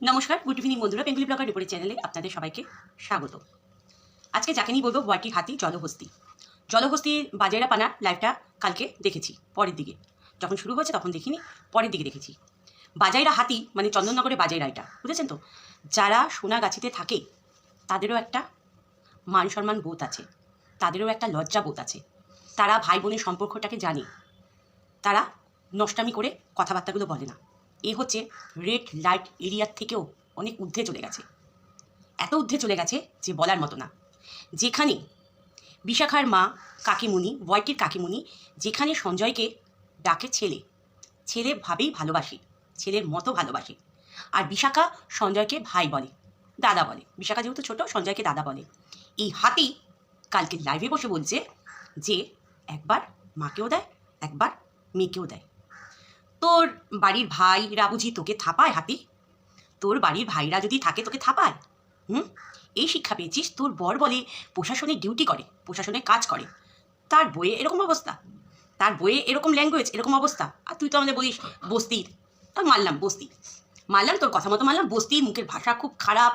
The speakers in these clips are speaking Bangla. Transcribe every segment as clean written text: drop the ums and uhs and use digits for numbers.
নমস্কার, গুড ইভিনিং বন্ধুরা। বেঙ্গলি ব্লগার রিপোর্টের চ্যানেলে আপনাদের সবাইকে স্বাগত। আজকে যাকে নিয়ে বলবো বয়টির হাতি জলহস্তি। জলহস্তির বাজাইরা পানার লাইভটা কালকে দেখেছি পরের দিকে, যখন শুরু হয়েছে তখন দেখিনি, পরের দিকে দেখেছি। বাজাইরা হাতি মানে চন্দননগরে বাজাইরা, এটা বুঝেছেন তো? যারা সোনাগাছিতে থাকে তাদেরও একটা মান সম্মান বোধ আছে, তাদেরও একটা লজ্জা বোধ আছে। তারা ভাই বোনের সম্পর্কটাকে জানে, তারা নষ্টামি করে কথাবার্তাগুলো বলে না। এ হচ্ছে রেড লাইট এরিয়ার থেকেও অনেক ঊর্ধ্বে চলে গেছে, এত ঊর্ধ্বে চলে গেছে যে বলার মতো না। যেখানে বিশাখার মা কাকিমুনি, বয়টির কাকিমুনি, যেখানে সঞ্জয়কে ডাকে ছেলে, ছেলে ভাবেই ভালোবাসে, ছেলের মতো ভালোবাসে। আর বিশাখা সঞ্জয়কে ভাই বলে, দাদা বলে। বিশাখা যেহেতু ছোট, সঞ্জয়কে দাদা বলে। এই হাতি কালকে লাইভে বসে বলছে যে একবার মাকেও দেয়, একবার মেয়েকেও দেয়। তোর বাড়ির ভাইরা বুঝি তোকে থাপায়? হাতি, তোর বাড়ির ভাইরা যদি থাকে তোকে থাপায়? এই শিক্ষা পেয়েছিস? তোর বর বলে প্রশাসনের ডিউটি করে, প্রশাসনের কাজ করে, তার বইয়ে এরকম অবস্থা, তার বইয়ে এরকম ল্যাঙ্গুয়েজ, এরকম অবস্থা। আর তুই তো আমাদের বলিস বস্তির। মানলাম বস্তি, মানলাম তোর কথা মতো মানলাম, বস্তির মুখের ভাষা খুব খারাপ,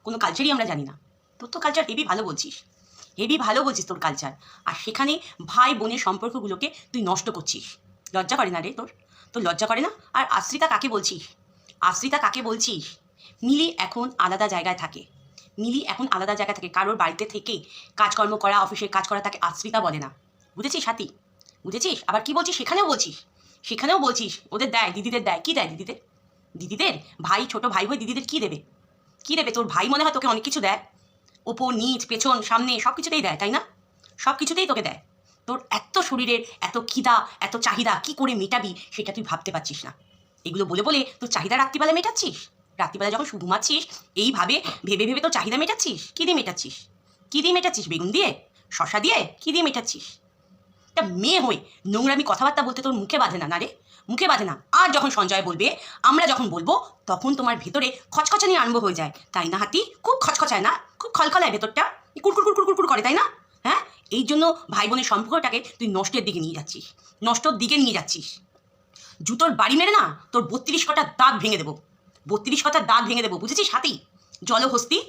কোনো কালচারই আমরা জানি না। তোর তো কালচার হেভি ভালো বলছিস, হেভি ভালো বলছিস তোর কালচার। আর সেখানে ভাই বোনের সম্পর্কগুলোকে তুই নষ্ট করছিস। লজ্জা করে না রে তোর? তোর লজ্জা করে না? আর আশ্রিতা কাকে বলছিস? আশ্রিতা কাকে বলছিস? মিলি এখন আলাদা জায়গায় থাকে, মিলি এখন আলাদা জায়গায় থাকে, কারোর বাড়িতে থেকে কাজকর্ম করা, অফিসের কাজ করা, তাকে আশ্রিতা বলে না। বুঝেছিস হাতি? বুঝেছিস? আবার কি বলছিস সেখানেও বলছিস, সেখানেও বলছিস ওদের দেয়, দিদিদের দেয়। কি দেয় দিদিদের? দিদিদের ভাই, ছোট ভাই হয়ে দিদিদের কি দেবে? কি দেবে? তোর ভাই মনে হয় তোকে অনেক কিছু দেয়, ওপর নিচ পেছন সামনে সব কিছুতেই দেয়, তাই না? সব কিছুতেই তোকে দেয়। তোর এত শরীরের এত খিদা, এত চাহিদা কি করে মেটাবি সেটা তুই ভাবতে পারছিস না। এগুলো বলে বলে তোর চাহিদা রাত্রিবেলা মেটাচ্ছিস। রাত্রিবেলা যখন ঘুমাচ্ছিস এইভাবে ভেবে ভেবে তোর চাহিদা মেটাচ্ছিস। কী দিয়ে মেটাচ্ছিস? কী দিয়ে মেটাচ্ছিস? বেগুন দিয়ে? শশা দিয়ে? কী দিয়ে মেটাচ্ছিস? তা মেয়ে হয়ে নোংরামি কথাবার্তা বলতে তোর মুখে বাঁধে না? না রে, মুখে বাঁধে না। আর যখন সঞ্জয় বলবে, আমরা যখন বলবো, তখন তোমার ভেতরে খচখচানি আরম্ভ হয়ে যায়, তাই না হাতি? খুব খচখচায় না? খুব খলখলায় ভেতরটা, কুড়কুড় কুড়কুড় কুড়কুড় করে, তাই না? হ্যাঁ, এই জন্য ভাই বোনের সম্পর্কটাকে তুই নষ্টের দিকে নিয়ে যাচ্ছিস, নষ্টর দিকে নিয়ে যাচ্ছিস। জুতোর বাড়ি মেরে না তোর 32 কটা দাঁত ভেঙে দেবো, 32 কটা দাঁত ভেঙে দেবো, বুঝেছিস হাতি? জলহস্তি।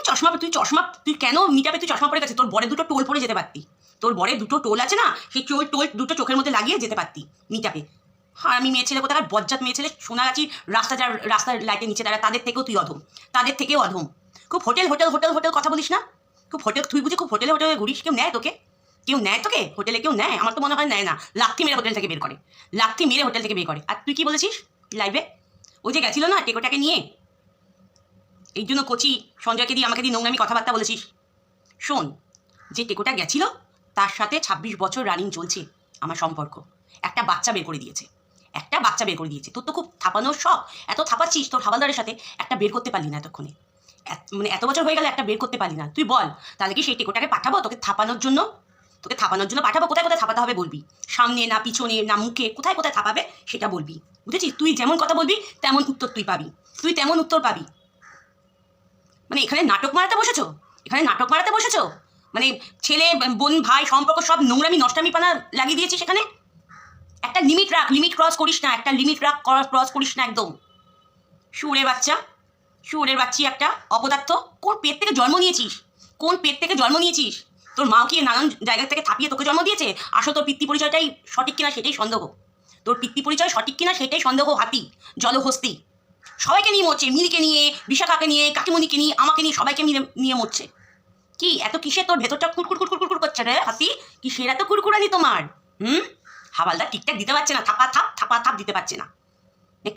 চশমা, তুই কেন মিটাপে তুই চশমা পরে গেছে? তোর বরে দুটো টোল পরে যেতে পারতি, তোর বরে দুটো টোল আছে না, সেই টোল দুটো চোখের মধ্যে লাগিয়ে যেতে পারতি মিটাপে। আর আমি মেয়ে ছেলে কোথাকার বজ্জাত মেয়ে ছেলে, সোনাগাছির রাস্তার লাইটের নিচে দাঁড়া, তাদের থেকেও তুই অধম, তাদের থেকেও অধম। খুব হোটেল হোটেল হোটেল হোটেল কথা বলিস না? খুব হোটেল, তুই বুঝি খুব হোটেলে হোটেলে ঘুরিস? কেউ নেয় তোকে? কেউ নেয় তোকে হোটেলে? কেউ নেয়? আমার তো মনে হয় নেয় না। লাথি মেরে হোটেল থেকে বের করে, লাথি মেরে হোটেল থেকে বের করে। আর তুই কি বলেছিস লাইভে? ওই যে গেছিল না টেকোটাকে নিয়ে, এই জন্য কচি সঞ্জয়কে দিয়ে আমাকে দিয়ে নোংরামি কথাবার্তা বলেছিস। শোন, যে টেকোটা গেছিল তার সাথে 26 বছর রানিং চলছে আমার সম্পর্ক। একটা বাচ্চা বের করে দিয়েছে, একটা বাচ্চা বের করে দিয়েছে। তোর তো খুব থাপানোর শখ, এত থাপাচ্ছিস, তোর হাওলদারের সাথে একটা বের করতে পারলি না এতক্ষণে। মানে এত বছর হয়ে গেলে একটা বের করতে পারলি না। তুই বল তাহলে কি সেই টেকোটাকে পাঠাবো তোকে থাপানোর জন্য? তোকে থাপানোর জন্য পাঠাবো? কোথায় কোথায় থাপাতে হবে বলবি, সামনে না পিছনে না মুখে, কোথায় কোথায় থাপাবে সেটা বলবি। বুঝেছিস? তুই যেমন কথা বলবি তেমন উত্তর তুই পাবি, তুই তেমন উত্তর পাবি। মানে এখানে নাটক মারাতে বসেছো, এখানে নাটক মারাতে বসেছো। মানে ছেলে বোন ভাই সম্পর্ক সব নোংরামি নষ্টামি পানা লাগিয়ে দিয়েছিস এখানে। একটা লিমিট রাখ, লিমিট ক্রস করিস না, একটা লিমিট রাখ, ক্রস করিস না একদম। শুয়োরের বাচ্চা, শুয়োরের বাচ্চি একটা অপদার্থ। কোন পেট থেকে জন্ম নিয়েছিস? কোন পেট থেকে জন্ম নিয়েছিস? তোর মা কি নানান জায়গা থেকে থাপিয়ে তোকে জন্ম দিয়েছে? আসলে তোর পিতৃ পরিচয়টাই সঠিক কিনা সেটাই সন্দেহ, তোর পিতৃ পরিচয় সঠিক কিনা সেটাই সন্দেহ হাতি জলহস্তি। সবাইকে নিয়ে মরছে, মিলিকে নিয়ে, বিশাখাকে নিয়ে, কাকিমণিকে নিয়ে, আমাকে নিয়ে, সবাইকে নিয়ে মরছে। কি এত কিসে তোর ভেতরটা কুড়কুড় কুড়কুড় কুড়কুড় করছে রে হাতি? কিসের এত কুড়কুড়ানি তোমার? হাওয়ালদার ঠিকঠাক দিতে পারছে না, থাপা থাপ দিতে পারছে না।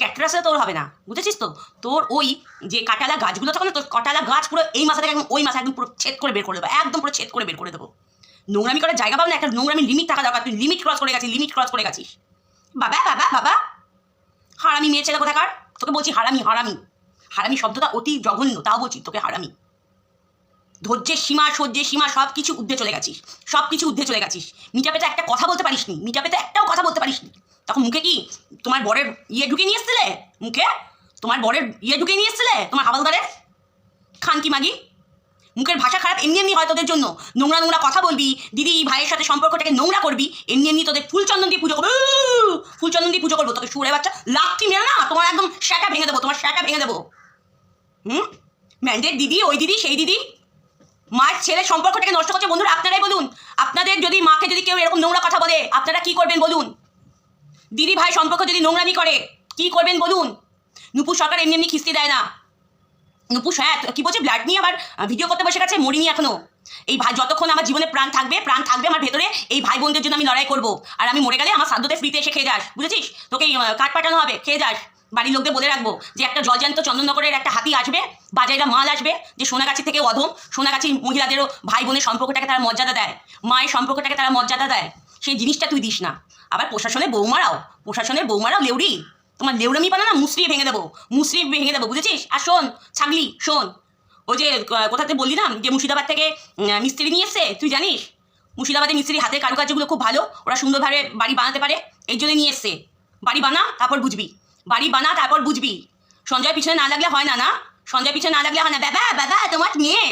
ক্যাটরাসে তোর হবে না, বুঝেছিস তো? তোর ওই যে কাটালা গাছগুলো তখন, তোর কাটালা গাছ পুরো এই মাথা থেকে একদম ওই মাথা একদম পুরো ছেদ করে বের করে দেবো, একদম পুরো ছেদ করে বের করে দেবো। নোংরামি করার জায়গা পাবো না, একটা নোংরামি লিমিট থাকা দরকার। তুই লিমিট ক্রস করে গেছিস, লিমিট ক্রস করে গেছিস। বাবা বাবা বাবা, হারামি মেয়ে ছেলে কোথাকার! তোকে বলছি হারামি, হারামি, হারামি শব্দটা অতি জঘন্য, তাও বলছি তোকে হারামি। ধৈর্যের সীমা, সহ্যের সীমা সব কিছু ঊর্ধ্বে চলে গেছিস, সব কিছু ঊর্ধ্বে চলে গেছিস। মিটাপেতে একটা কথা বলতে পারিসনি, মিটাপেতে একটাও কথা বলতে পারিসনি। তখন মুখে কি তোমার বরের ঢুকে নিয়ে এসছিলে? মুখে তোমার বরের ঢুকে নিয়ে এসছিলে তোমার হাওলদারের খানকি মাগি? মুখের ভাষা খারাপ এমনি এমনি হয় তোদের জন্য। নোংরা নোংরা কথা বলবি, দিদি ভাইয়ের সাথে সম্পর্কটাকে নোংরা করবি, এমনি এমনি তোদের ফুলচন্দন দিয়ে পুজো করবো, ফুলচন্দন দিয়ে পুজো করবো। তোকে সুরে বাচ্চা লাথি মেরে না তোমার একদম শ্যাটা ভেঙে দেবো, তোমার শ্যাটা ভেঙে দেবো। ম্যান্ডেট দিদি, ওই দিদি, সেই দিদি, মায়ের ছেলের সম্পর্কটাকে নষ্ট করছে। বন্ধুরা আপনারাই বলুন, আপনাদের যদি মাকে যদি কেউ এরকম নোংরা কথা বলে আপনারা কি করবেন বলুন? দিদি ভাই সম্পর্ক যদি নোংরামি করে কি করবেন বলুন? নুপুর সরকার এমনি এমনি খিস্তি দেয় না। নুপুর হ্যাঁ কি বলছে, ব্লাড নিয়ে আবার ভিডিও করতে বসে গেছে। মরিনি এখনো। এই ভাই যতক্ষণ আমার জীবনে প্রাণ থাকবে আমার ভেতরে, এই ভাই বোনদের জন্য আমি লড়াই করবো। আর আমি মরে গেলে আমার সাধ্যতে ফ্রিতে এসে খেয়ে যাস, বুঝেছিস? তোকে কাঠ পাঠানো হবে, খেয়ে যাস। বাড়ির লোকদের বলে রাখবো যে একটা জলজান্ত চন্দননগরের একটা হাতি আসবে, বাজাইরা মাল আসবে, যে সোনাগাছি থেকে অধম, সোনাগাছি মহিলাদেরও ভাই বোনের সম্পর্কটাকে তারা মর্যাদা দেয়, মায়ের সম্পর্কটাকে তারা মর্যাদা দেয়, সেই জিনিসটা তুই দিস না। আবার প্রশাসনের বৌমারাও লেউড়ি, তোমার লেউড়ামি পানা না মুসড়িয়ে ভেঙে দেবো, বুঝেছিস? আর শোন ছাগলি, শোন, ওই যে কোথাতে বললি না যে মুর্শিদাবাদ থেকে মিস্ত্রি নিয়ে এসছে, তুই জানিস মুর্শিদাবাদের মিস্ত্রি হাতের কারুকার্যগুলো খুব ভালো, ওরা সুন্দরভাবে বাড়ি বানাতে পারে, এই জন্য নিয়ে এসছে। বাড়ি বানা তারপর বুঝবি, সঞ্জয় পিছনে না লাগলে হয় না, সঞ্জয় পিছনে না লাগলে হয় না। বাবা তোমার মেয়ে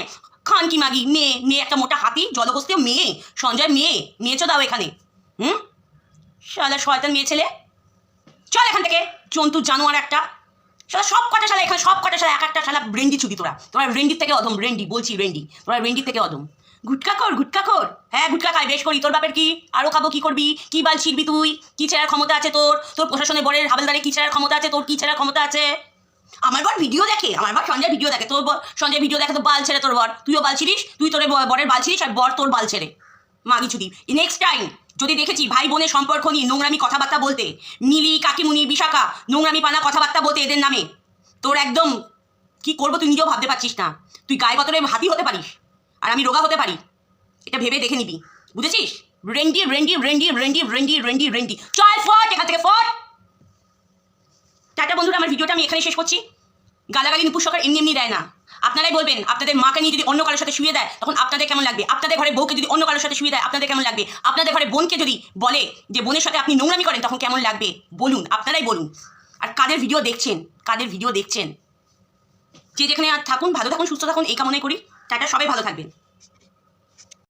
খান কি মাগি, মেয়ে একটা মোটা হাতি, জলহস্তিও মেয়ে, সঞ্জয় মেয়ে দাও এখানে। শালা শয়তান মেয়ে ছেলে, চল এখান থেকে, জন্তু জানোয়ার একটা। শালা সব কটা শালা এক একটা শালা ব্রেন্ডি চুদি। তোরা ব্রেন্ডির থেকে অধম, তোরা ব্রেন্ডির থেকে অধম। গুটকা খোর, হ্যাঁ গুটকা খাই, বেশ করি। তোর বাপের কি, আরও খাবো, কি করবি, কি বাল ছিড়বি তুই, কি ছেড়ার ক্ষমতা আছে তোর প্রশাসনের বরের হাবেলদারে কি ছেড়ার ক্ষমতা আছে, তোর কি ছেড়ার ক্ষমতা আছে? আমার বর ভিডিও দেখে, সঞ্জয় ভিডিও দেখে, তোর সঞ্জয় ভিডিও দেখে তো বাল ছেড়ে তোর বর, তুইও বাল ছিড়িস, তুই তোর বরের বাল ছিড়িস, আর বর তোর বাল ছেড়ে মাগি চুদি। নেক্সট টাইম যদি দেখেছি ভাই বোনের সম্পর্ক নিয়ে নোংরামি কথাবার্তা বলতে, মিলি, কাকিমুনি, বিশাখা নোংরামি পানা কথাবার্তা বলতে এদের নামে, তোর একদম কি করবো তুই নিজেও ভাবতে পারছিস না। তুই গায়ে গতরে হাতি হতে পারিস আর আমি রোগা হতে পারি, এটা ভেবে দেখে নিবি, বুঝেছিস? রেন্ডি চল ফট এখান থেকে, ফট। টাটা বন্ধুরা, আমার ভিডিওটা আমি এখানে শেষ করছি। গালাগালি নুপুর সরকার এমনি দেয় না। আপনারাই বলবেন, আপনাদের মাকে নিয়ে যদি অন্য কারোর সাথে শুয়ে দেয় তখন আপনাদের কেমন লাগবে? আপনাদের ঘরে বউকে যদি অন্য কারোর সাথে শুয়ে দেয় আপনাদের কেমন লাগবে? আপনাদের ঘরে বোনকে যদি বলে যে বোনের সাথে আপনি নোংরামি করেন তখন কেমন লাগবে বলুন, আপনারাই বলুন। আর কাদের ভিডিও দেখছেন, যে যেখানে থাকুন, ভালো থাকুন, সুস্থ থাকুন, এই কামনাই করি। টাটা, সবাই ভালো থাকবেন।